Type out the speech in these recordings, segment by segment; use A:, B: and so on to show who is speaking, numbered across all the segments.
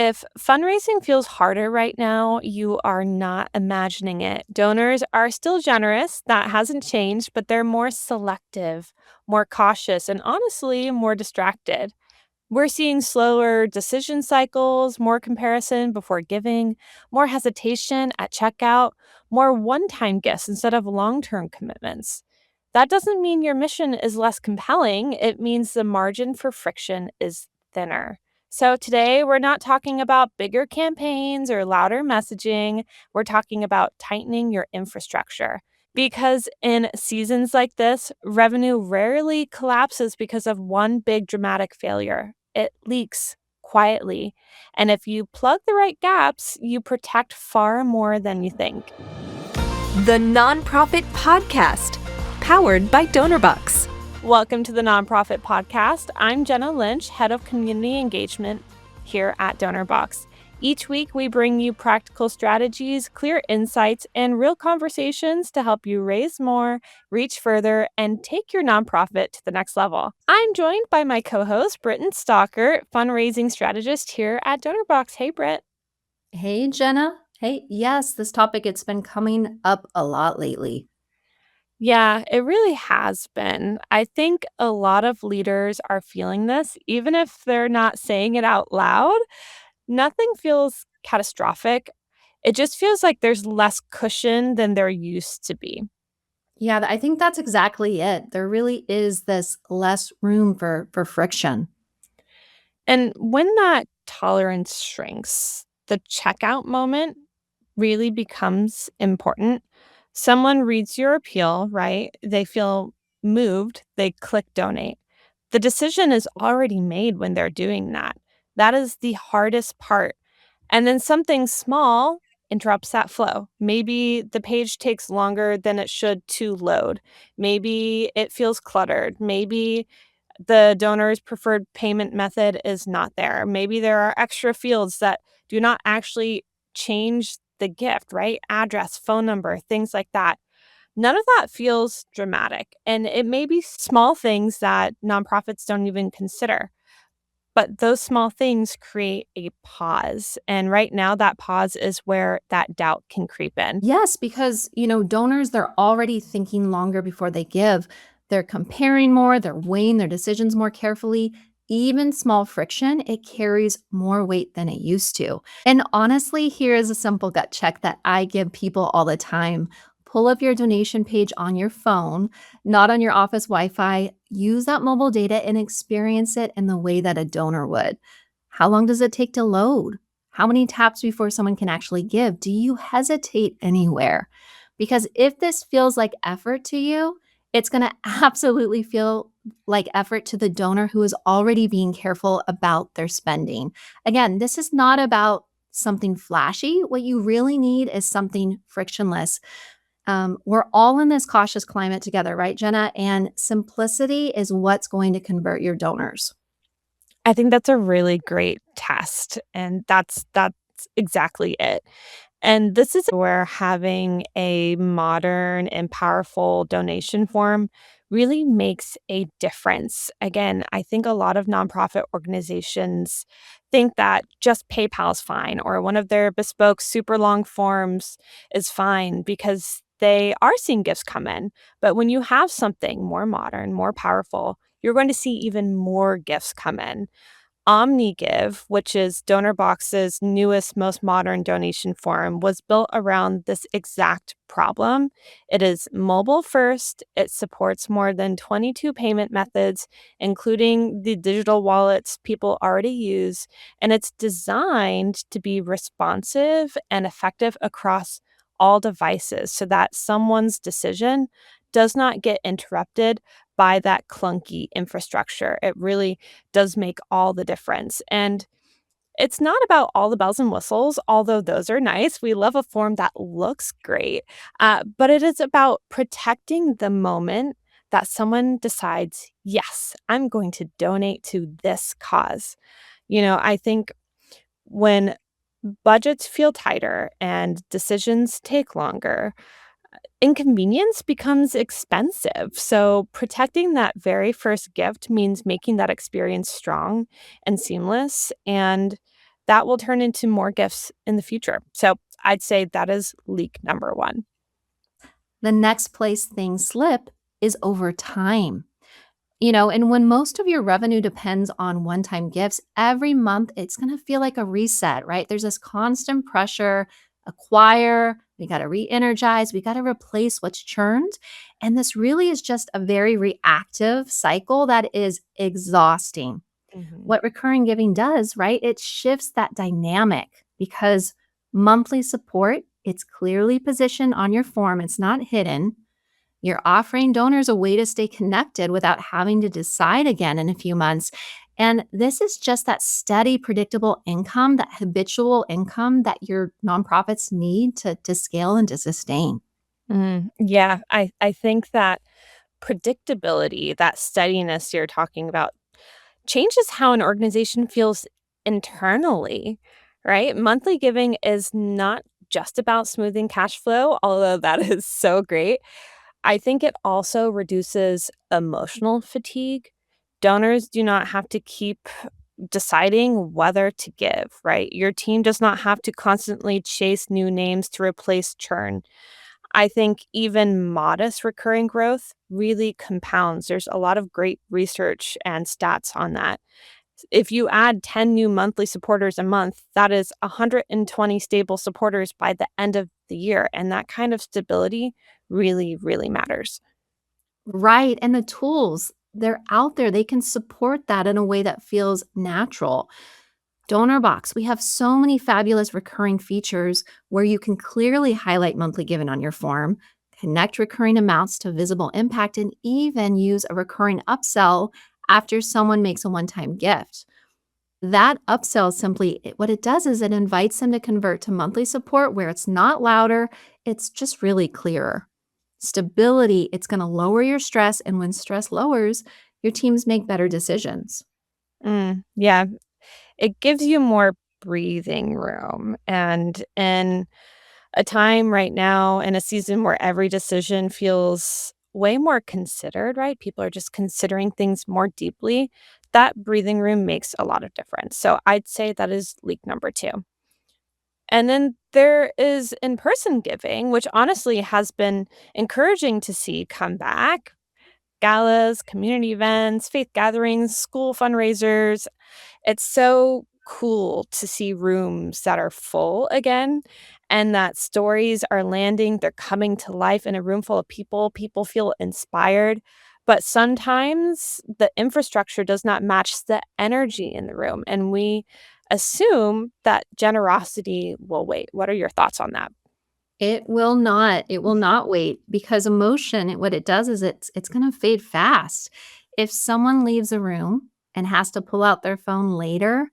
A: If fundraising feels harder right now, you are not imagining it. Donors are still generous. That hasn't changed, but they're more selective, more cautious, and honestly, more distracted. We're seeing slower decision cycles, more comparison before giving, more hesitation at checkout, more one time gifts instead of long term commitments. That doesn't mean your mission is less compelling, it means the margin for friction is thinner. So, today we're not talking about bigger campaigns or louder messaging. We're talking about tightening your infrastructure. Because in seasons like this, revenue rarely collapses because of one big dramatic failure. It leaks quietly. And if you plug the right gaps, you protect far more than you think.
B: The Nonprofit Podcast, powered by Donorbox.
A: Welcome to the Nonprofit Podcast. I'm Jenna Lynch, Head of Community Engagement here at Donorbox. Each week, we bring you practical strategies, clear insights, and real conversations to help you raise more, reach further, and take your nonprofit to the next level. I'm joined by my co-host, Britton Stalker, fundraising strategist here at Donorbox. Hey, Britt.
C: Hey, Jenna. Hey, yes, this topic, it's been coming up a lot lately.
A: Yeah, it really has been. I think a lot of leaders are feeling this, even if they're not saying it out loud. Nothing feels catastrophic. It just feels like there's less cushion than there used to be.
C: Yeah, I think that's exactly it. There really is this less room for friction.
A: And when that tolerance shrinks, the checkout moment really becomes important. Someone reads your appeal, right? They feel moved, they click donate. The decision is already made when they're doing that. That is the hardest part. And then something small interrupts that flow. Maybe the page takes longer than it should to load. Maybe it feels cluttered. Maybe the donor's preferred payment method is not there. Maybe there are extra fields that do not actually change the gift, right? Address, phone number, things like that. None of that feels dramatic. And it may be small things that nonprofits don't even consider. But those small things create a pause. And right now, that pause is where that doubt can creep in.
C: Yes, because, donors, they're already thinking longer before they give. They're comparing more, they're weighing their decisions more carefully. Even small friction, it carries more weight than it used to. And honestly, here is a simple gut check that I give people all the time. Pull up your donation page on your phone, not on your office Wi Fi. Use that mobile data and experience it in the way that a donor would. How long does it take to load? How many taps before someone can actually give? Do you hesitate anywhere? Because if this feels like effort to you, it's going to absolutely feel like effort to the donor who is already being careful about their spending. Again, this is not about something flashy. What you really need is something frictionless. We're all in this cautious climate together, right, Jenna? And simplicity is what's going to convert your donors.
A: I think that's a really great test. And that's exactly it. And this is where having a modern and powerful donation form really makes a difference. Again, I think a lot of nonprofit organizations think that just PayPal is fine or one of their bespoke super long forms is fine because they are seeing gifts come in. But when you have something more modern, more powerful, you're going to see even more gifts come in. OmniGive, which is Donorbox's newest, most modern donation form, was built around this exact problem. It is mobile first. It supports more than 22 payment methods, including the digital wallets people already use. And it's designed to be responsive and effective across all devices so that someone's decision does not get interrupted by that clunky infrastructure. It really does make all the difference. And it's not about all the bells and whistles, although those are nice. We love a form that looks great. But it is about protecting the moment that someone decides, yes, I'm going to donate to this cause. I think when budgets feel tighter and decisions take longer, inconvenience becomes expensive. So protecting that very first gift means making that experience strong and seamless. And that will turn into more gifts in the future. So I'd say that is leak number one.
C: The next place things slip is over time. And when most of your revenue depends on one time gifts, every month it's going to feel like a reset, right? There's this constant pressure, acquire, we got to re energize, we got to replace what's churned. And this really is just a very reactive cycle that is exhausting.
A: Mhm.
C: What recurring giving does, right? It shifts that dynamic because monthly support, it's clearly positioned on your form, it's not hidden. You're offering donors a way to stay connected without having to decide again in a few months. And this is just that steady, predictable income, that habitual income that your nonprofits need to scale and to sustain.
A: Yeah, I think that predictability, that steadiness you're talking about, changes how an organization feels internally, right? Monthly giving is not just about smoothing cash flow, although that is so great. I think it also reduces emotional fatigue. Donors do not have to keep deciding whether to give, right? Your team does not have to constantly chase new names to replace churn. I think even modest recurring growth really compounds. There's a lot of great research and stats on that. If you add 10 new monthly supporters a month, that is 120 stable supporters by the end of the year. And that kind of stability really, really matters.
C: Right. And the tools, they're out there. They can support that in a way that feels natural. Donorbox, we have so many fabulous recurring features where you can clearly highlight monthly given on your form, connect recurring amounts to visible impact, and even use a recurring upsell after someone makes a one time gift. That upsell simply, what it does is it invites them to convert to monthly support where it's not louder, it's just really clearer. Stability, it's going to lower your stress. And when stress lowers, your teams make better decisions.
A: Yeah, it gives you more breathing room. And in a time right now, in a season where every decision feels way more considered, right? People are just considering things more deeply. That breathing room makes a lot of difference. So I'd say that is leak number two. And then there is in person giving, which honestly has been encouraging to see come back. Galas, community events, faith gatherings, school fundraisers. It's so cool to see rooms that are full again and that stories are landing, they're coming to life in a room full of people. People feel inspired, but sometimes the infrastructure does not match the energy in the room, and we assume that generosity will wait. What are your thoughts on that?
C: It will not. It will not wait because emotion, what it does is it's going to fade fast. If someone leaves a room and has to pull out their phone later,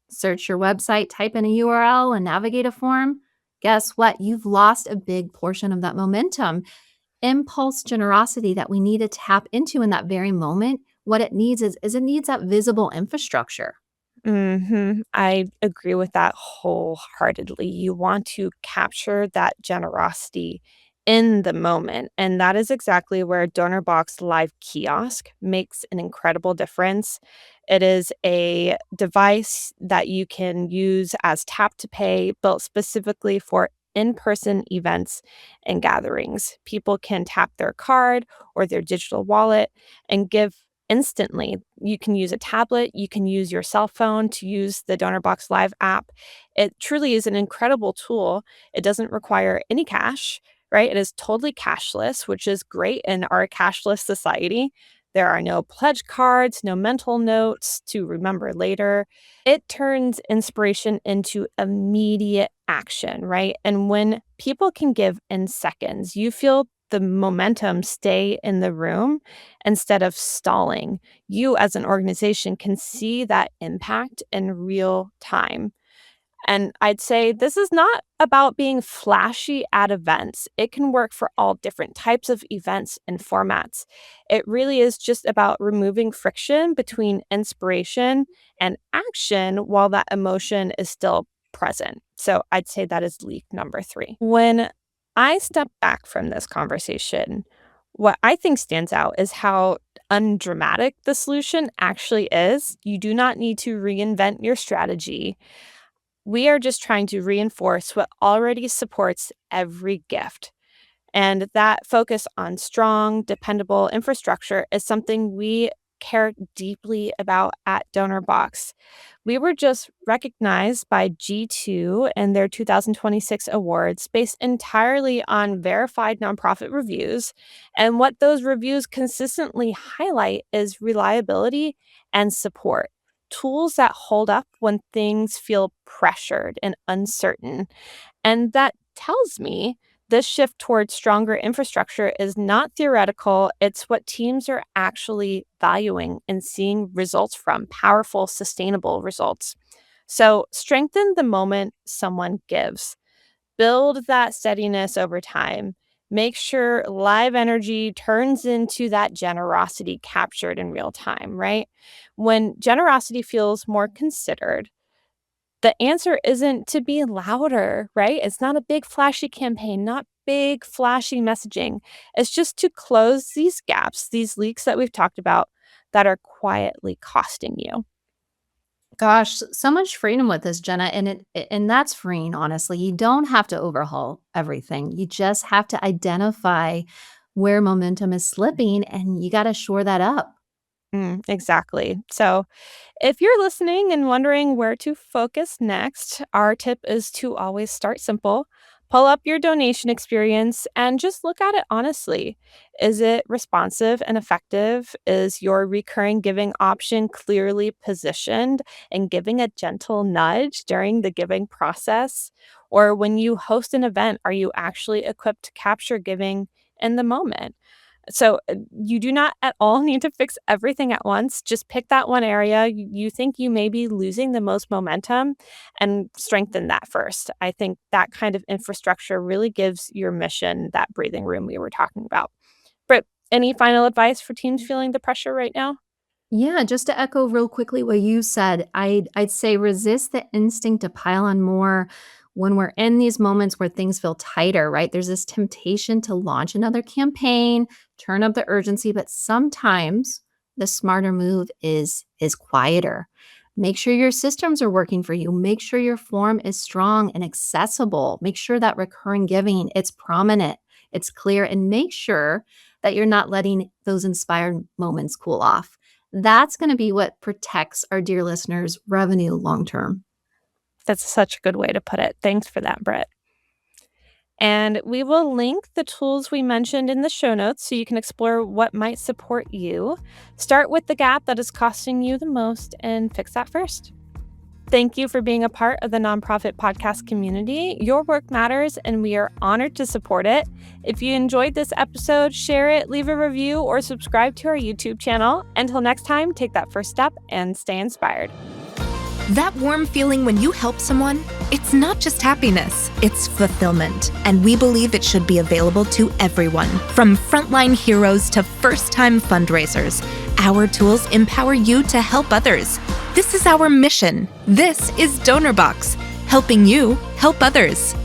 C: search your website, type in a URL and navigate a form, guess what? You've lost a big portion of that momentum. Impulse generosity that we need to tap into in that very moment, what it needs is it needs that visible infrastructure.
A: I agree with that wholeheartedly. You want to capture that generosity in the moment, and that is exactly where Donorbox Live Kiosk makes an incredible difference. It is a device that you can use as tap to pay, built specifically for in-person events and gatherings. People can tap their card or their digital wallet and give instantly. You can use a tablet, you can use your cell phone to use the DonorBox Live app. It truly is an incredible tool. It doesn't require any cash, right? It is totally cashless, which is great in our cashless society. There are no pledge cards, no mental notes to remember later. It turns inspiration into immediate action, right? And when people can give in seconds, you feel the momentum stay in the room instead of stalling. You, as an organization, can see that impact in real time. And I'd say this is not about being flashy at events. It can work for all different types of events and formats. It really is just about removing friction between inspiration and action while that emotion is still present. So I'd say that is leak number three. When I step back from this conversation, what I think stands out is how undramatic the solution actually is. You do not need to reinvent your strategy. We are just trying to reinforce what already supports every gift. And that focus on strong, dependable infrastructure is something we care deeply about at Donorbox. We were just recognized by G2 in their 2026 awards based entirely on verified nonprofit reviews. And what those reviews consistently highlight is reliability and support. Tools that hold up when things feel pressured and uncertain. And that tells me this shift towards stronger infrastructure is not theoretical. It's what teams are actually valuing and seeing results from powerful, sustainable results. So, strengthen the moment someone gives, build that steadiness over time. Make sure live energy turns into that generosity captured in real time, right? When generosity feels more considered, the answer isn't to be louder, right? It's not a big flashy campaign, not big flashy messaging. It's just to close these gaps, these leaks that we've talked about that are quietly costing you.
C: Gosh, so much freedom with this, Jenna, and that's freeing, honestly. You don't have to overhaul everything. You just have to identify where momentum is slipping, and you got to shore that up.
A: Exactly. So, if you're listening and wondering where to focus next, our tip is to always start simple. Pull up your donation experience and just look at it honestly. Is it responsive and effective? Is your recurring giving option clearly positioned and giving a gentle nudge during the giving process? Or when you host an event, are you actually equipped to capture giving in the moment? So, you do not at all need to fix everything at once. Just pick that one area you think you may be losing the most momentum and strengthen that first. I think that kind of infrastructure really gives your mission that breathing room we were talking about. But any final advice for teams feeling the pressure right now?
C: Yeah, just to echo real quickly what you said, I'd say resist the instinct to pile on more when we're in these moments where things feel tighter, right? There's this temptation to launch another campaign, turn up the urgency, but sometimes the smarter move is quieter. Make sure your systems are working for you. Make sure your form is strong and accessible. Make sure that recurring giving it's prominent, it's clear, and make sure that you're not letting those inspired moments cool off. That's gonna be what protects our dear listeners' revenue long term.
A: That's such a good way to put it. Thanks for that, Britt. And we will link the tools we mentioned in the show notes so you can explore what might support you. Start with the gap that is costing you the most and fix that first. Thank you for being a part of the nonprofit podcast community. Your work matters, and we are honored to support it. If you enjoyed this episode, share it, leave a review, or subscribe to our YouTube channel. Until next time, take that first step and stay inspired.
B: That warm feeling when you help someone, it's not just happiness, it's fulfillment. And we believe it should be available to everyone, from frontline heroes to first-time fundraisers. Our tools empower you to help others. This is our mission. This is Donorbox, helping you help others.